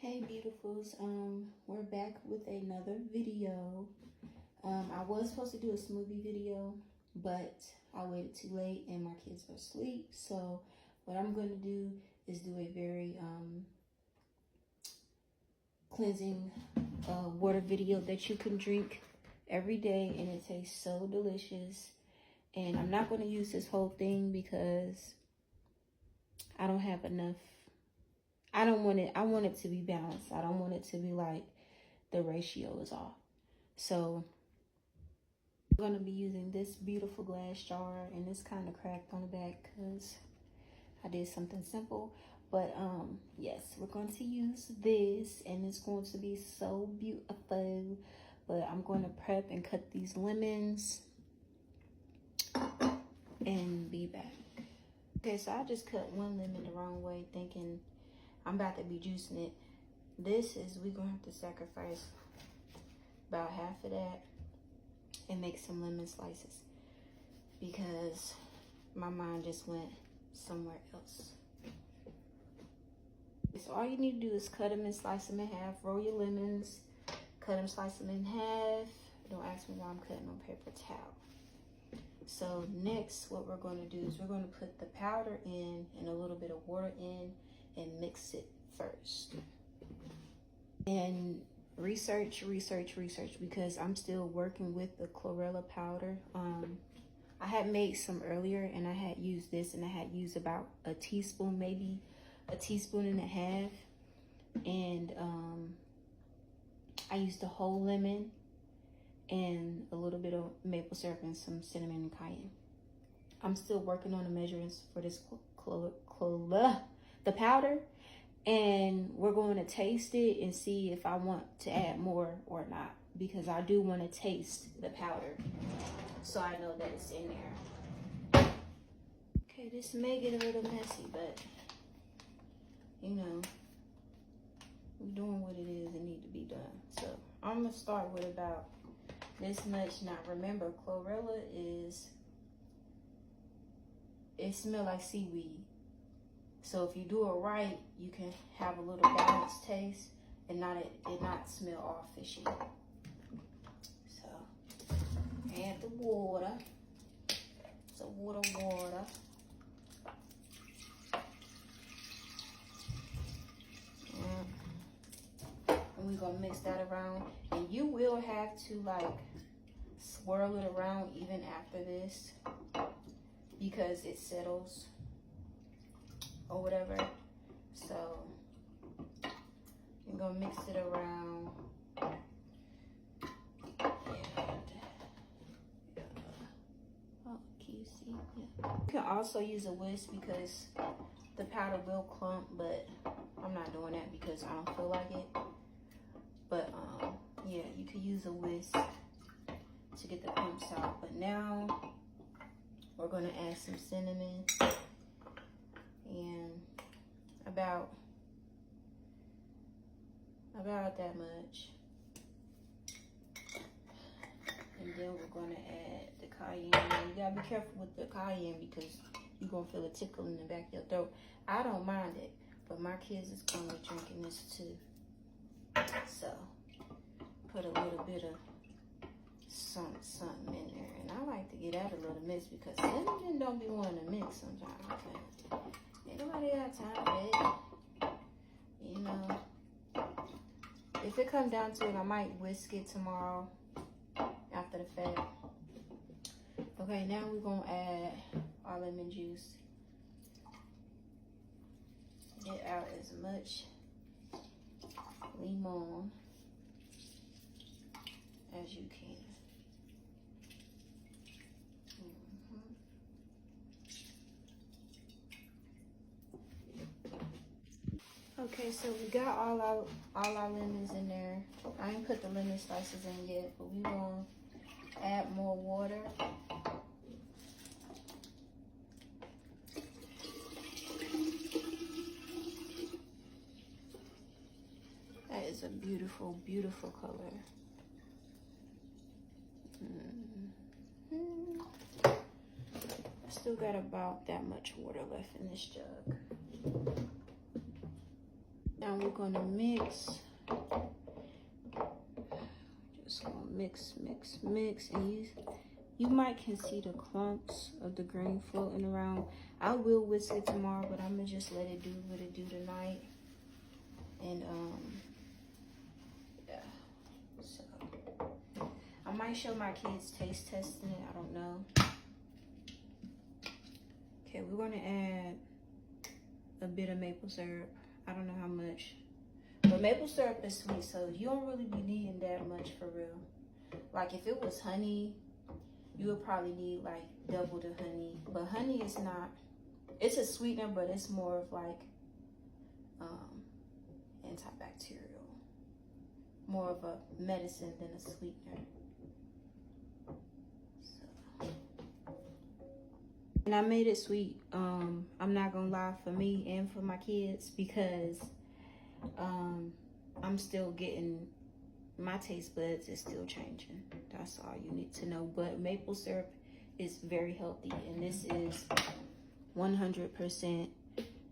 Hey beautifuls, we're back with another video. I was supposed to do a smoothie video, but I waited too late and my kids are asleep. So what I'm going to do is do a very cleansing water video that you can drink every day, and it tastes so delicious. And I'm not going to use this whole thing because I don't have enough. I want it to be balanced. I don't want it to be like the ratio is off. So I'm going to be using this beautiful glass jar, and it's kind of cracked on the back because I did something simple. But yes, we're going to use this, and it's going to be so beautiful. But I'm going to prep and cut these lemons and be back. Okay, so I just cut one lemon the wrong way, thinking I'm about to be juicing it. We're gonna have to sacrifice about half of that and make some lemon slices because my mind just went somewhere else. So all you need to do is cut them and slice them in half. Roll your lemons, cut them, slice them in half. Don't ask me why I'm cutting on paper towel. So next, what we're going to do is we're going to put the powder in and a little bit of water in and mix it first. And research because I'm still working with the Chlorella Powder. I had made some earlier and I had used this, and I had used about a teaspoon, maybe a teaspoon and a half. And I used a whole lemon and a little bit of maple syrup and some cinnamon and cayenne. I'm still working on the measurements for this the powder, and we're going to taste it and see if I want to add more or not, because I do want to taste the powder so I know that it's in there. Okay, this may get a little messy, but you know, we're doing what it is that need to be done. So I'm gonna start with about this much. Now remember, chlorella it smells like seaweed. So if you do it right, you can have a little balanced taste and it not smell all fishy. So add the water. So water. And we're gonna mix that around. And you will have to like swirl it around even after this because it settles or whatever. So I'm gonna mix it around. Oh, can you see? Yeah. You can also use a whisk because the powder will clump, but I'm not doing that because I don't feel like it. But yeah, you could use a whisk to get the clumps out. But now we're gonna add some cinnamon and about that much. And then we're gonna add the cayenne. You gotta be careful with the cayenne because you're gonna feel a tickle in the back of your throat. I don't mind it, but my kids is gonna be drinking this too. So put a little bit of something in there. And I like to get out a little mix because cinnamon don't be wanting to mix sometimes. Okay. Ain't nobody got time for it. You know. If it comes down to it, I might whisk it tomorrow after the fact. Okay, now we're gonna add our lemon juice. Get out as much lemon as you can. Okay, so we got all our lemons in there. I ain't put the lemon slices in yet, but we gonna add more water. That is a beautiful, beautiful color. I still got about that much water left in this jug. Now we're gonna mix. Just gonna mix, mix, mix, and you might can see the clumps of the green floating around. I will whisk it tomorrow, but I'm gonna just let it do what it do tonight. And yeah. So I might show my kids taste testing it. I don't know. Okay, we're gonna add a bit of maple syrup. I don't know how much, but maple syrup is sweet, so you don't really be needing that much for real. Like if it was honey, you would probably need like double the honey. But honey is not, it's a sweetener, but it's more of like antibacterial, more of a medicine than a sweetener. So. And I made it sweet. I'm not gonna lie, for me and for my kids, because I'm still getting, my taste buds is still changing. That's all you need to know. But maple syrup is very healthy, and this is 100%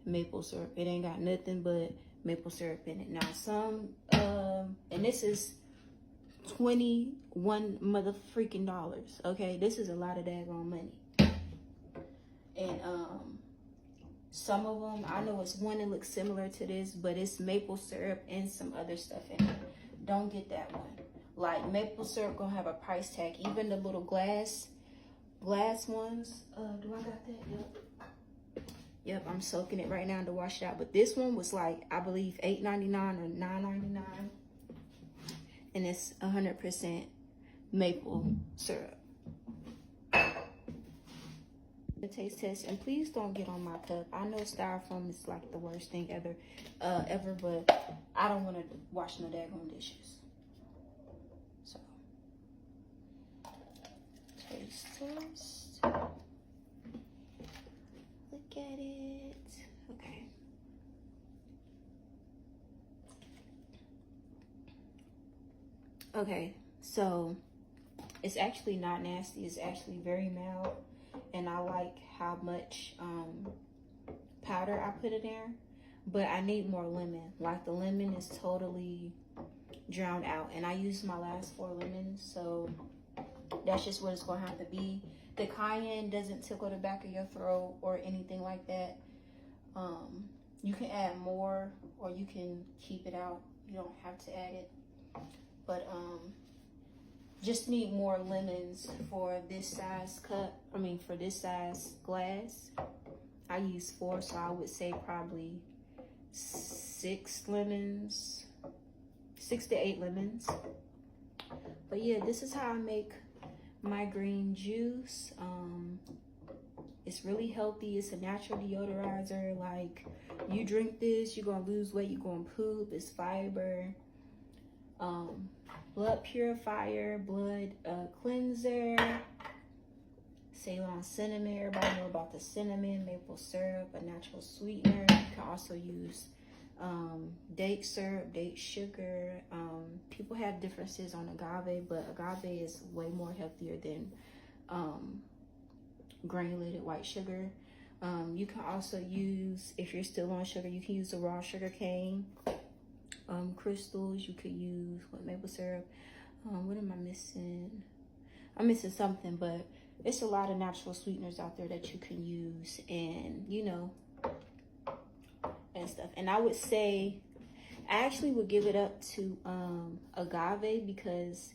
maple syrup. It ain't got nothing but maple syrup in it. Now some and this is $21 motherfreaking dollars. Okay, this is a lot of daggone money. And some of them, I know it's one that looks similar to this, but it's maple syrup and some other stuff in it. Don't get that one. Like maple syrup gonna have a price tag. Even the little glass ones. Do I got that? Yep. Yep, I'm soaking it right now to wash it out. But this one was like, I believe $8.99 or $9.99. And it's 100% maple syrup. The taste test, and please don't get on my cup. I know styrofoam is like the worst thing ever, but I don't want to wash no daggone dishes. So, taste test. Look at it. Okay. Okay, so it's actually not nasty. It's actually very mild. And I like how much powder I put in there, but I need more lemon. Like the lemon is totally drowned out, and I used my last 4 lemons, so that's just what it's gonna have to be. The cayenne doesn't tickle the back of your throat or anything like that. You can add more, or you can keep it out. You don't have to add it, but just need more lemons for this size cup. I mean, for this size glass. I use 4, so I would say probably 6 lemons, 6 to 8 lemons. But yeah, this is how I make my green juice. It's really healthy. It's a natural deodorizer. Like, you drink this, you're gonna lose weight, you're gonna poop. It's fiber. Blood purifier, blood cleanser, Ceylon cinnamon. Everybody know about the cinnamon, maple syrup, a natural sweetener. You can also use date syrup, date sugar. People have differences on agave, but agave is way more healthier than granulated white sugar. You can also use, if you're still on sugar, you can use the raw sugar cane. Crystals, you could use with maple syrup. What am I missing? I'm missing something, but it's a lot of natural sweeteners out there that you can use, and you know, and stuff. And I would say, I actually would give it up to agave, because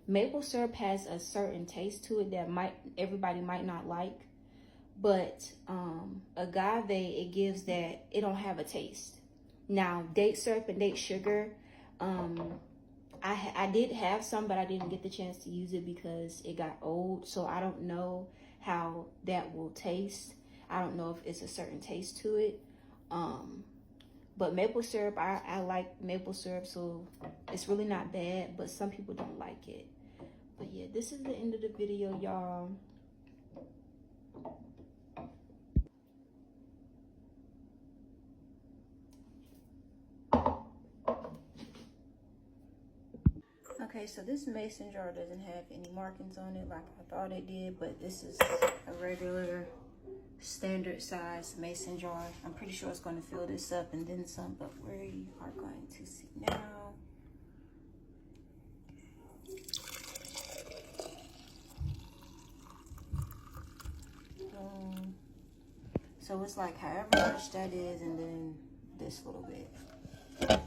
maple syrup has a certain taste to it that everybody might not like, but agave, it gives that, it don't have a taste. Now, date syrup and date sugar, I did have some, but I didn't get the chance to use it because it got old. So I don't know how that will taste. I don't know if it's a certain taste to it. But maple syrup, I like maple syrup, so it's really not bad, but some people don't like it. But yeah, this is the end of the video, y'all. Okay, so this mason jar doesn't have any markings on it like I thought it did, but this is a regular standard size mason jar. I'm pretty sure it's going to fill this up and then some, but where you are going to see now. So it's like however much that is, and then this little bit. Yeah.